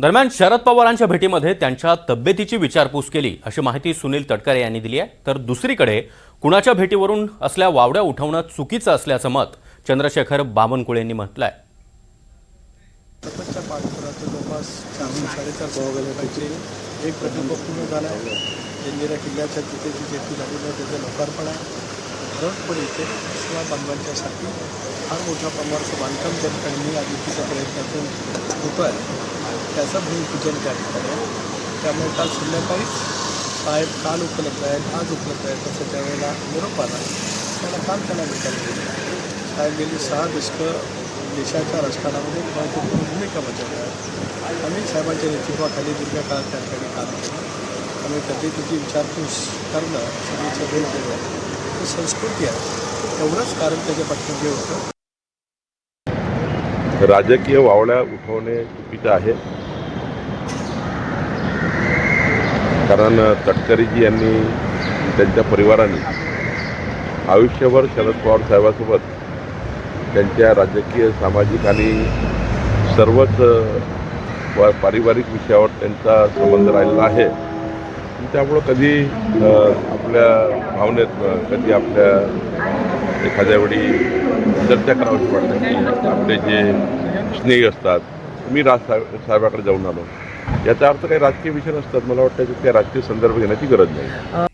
दरम्यान शरद पवारांच्या भेटीमध्ये त्यांच्या तब्येतीची विचारपूस केली अशी माहिती सुनील तटकरे यांनी दिली आहे। तर दुसरीकडे कुणाच्या भेटीवरून असल्या वावड्या उठवणं चुकीचं असल्याचं मत चंद्रशेखर बावनकुळेंनी म्हटलं आहे। सरपंचच्या पाठपुरात जवळपास 4-4.5 गावागाड्यापैकी एक प्रकल्प पूर्ण झाला आहे। जंजिरा किल्ल्याच्या तिथे जी जेटी झालेली आहे त्याचं लोकार्पण आहे। भरतपूर इथे शिवा बांधवांच्यासाठी फार मोठ्या प्रमाणाचं बांधकाम त्या ठिकाणी आधीच्या प्रयत्नातून होतो आहे। त्याचं भूमिपूजन त्या ठिकाणी आहे। त्यामुळे काल संध्याकाळी साहेब काल उपलब्ध आहेत, आज उपलब्ध आहेत असं त्यावेळेला निरोप आला। त्याला काल त्यांना भेटायला गेले। साहेब गेली 6 दशकं देशाच्या राजकारणामध्ये महत्त्वपूर्ण भूमिका बजावली आहे। आम्ही साहेबांच्या नेतृत्वाखाली दीर्घकाळ त्या ठिकाणी काम केलं। त्यामुळे तब्येतीची विचारपूस करणं सगळीचं भेट देणं ही संस्कृती आहे। एवढंच कारण त्याच्या पाठीमागे होतं। राजकीय वावड्या उठवणे चुकीचं आहे, कारण तटकरेजी यांनी त्यांच्या परिवाराने आयुष्यभर शरद पवार साहेबांसोबत त्यांच्या राजकीय, सामाजिक आणि सर्वच पारिवारिक विषयावर त्यांचा संबंध राहिलेला आहे। त्यामुळं कधी आपल्या भावनेत, कधी आपल्या एखाद्या वेळी चर्चा करावीशी वाटते की आपले जे स्नेही असतात, मी साहेबाकडे जाऊन आलो, याचा अर्थ काही राजकीय विषय नसतात। मला वाटतं की त्या राजकीय संदर्भ घेण्याची गरज नाही।